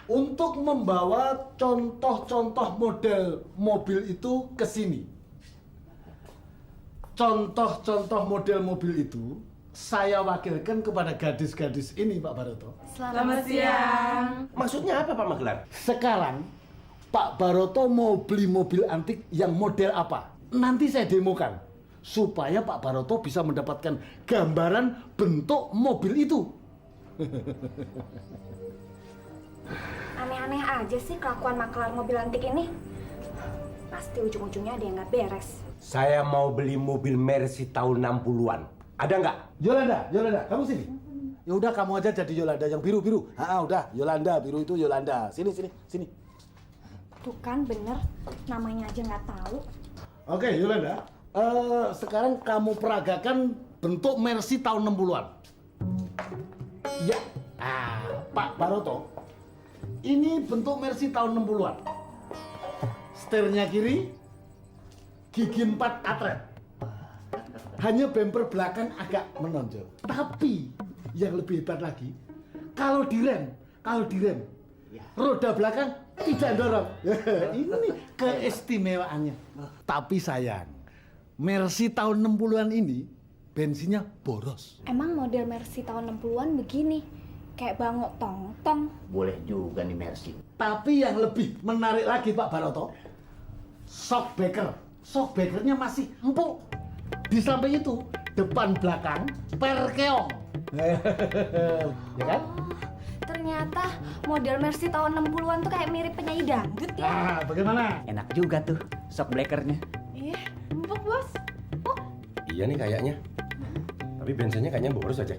untuk membawa contoh-contoh model mobil itu ke sini. Contoh-contoh model mobil itu saya wakilkan kepada gadis-gadis ini, Pak Baroto. Selamat siang. Maksudnya apa Pak Magelar? Sekarang Pak Baroto mau beli mobil antik yang model apa? Nanti saya demokan supaya Pak Baroto bisa mendapatkan gambaran bentuk mobil itu. Aneh-aneh aja sih kelakuan makelar mobil antik ini. Pasti ujung-ujungnya ada yang nggak beres. Saya mau beli mobil Mercy tahun 60-an. Ada nggak? Yolanda, kamu sini. Ya udah kamu aja jadi Yolanda yang biru-biru. Udah, Yolanda, biru itu Yolanda. Sini. Tuh kan bener, namanya aja nggak tahu. Oke, Yolanda. Sekarang kamu peragakan bentuk Mercy tahun 60-an. Ya. Pak Baroto. Ini bentuk Mercy tahun 60-an. Setirnya kiri, gigi 4 atret. Hanya bumper belakang agak menonjol. Tapi yang lebih hebat lagi, kalau direm, roda belakang tidak dorong. Ini keistimewaannya. Tapi sayang, Mercy tahun 60-an ini bensinnya boros. Emang model Mercy tahun 60-an begini? Kayak bangok tong-tong. Boleh juga nih Mercy. Tapi yang lebih menarik lagi Pak Baroto, shockbreakernya masih empuk. Di samping itu, depan belakang perkeong. Ya kan? Ternyata model Mercy tahun 60-an tuh kayak mirip penyanyi dangdut ya. Bagaimana? Enak juga tuh shock breakernya. Iya, empuk bos. Iya nih kayaknya. Tapi bensinnya kayaknya boros aja.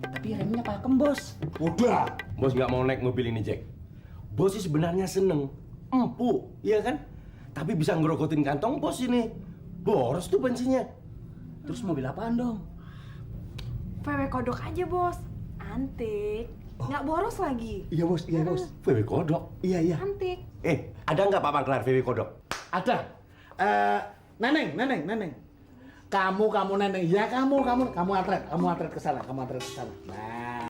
Tapi remnya pakem bos. Udah. Bos nggak mau naik mobil ini, Jack. Bos sih sebenarnya seneng. Empuk, iya kan? Tapi bisa ngerogotin kantong bos ini. Boros tuh bensinnya. Terus mobil apaan dong? VW kodok aja bos. Antik. Nggak boros lagi. Iya bos. VW kodok. Iya. Antik. Ada nggak Pak Magelar VW kodok? Ada. Neneng. Kamu Neneng. Ya kamu atret ke sana. Nah.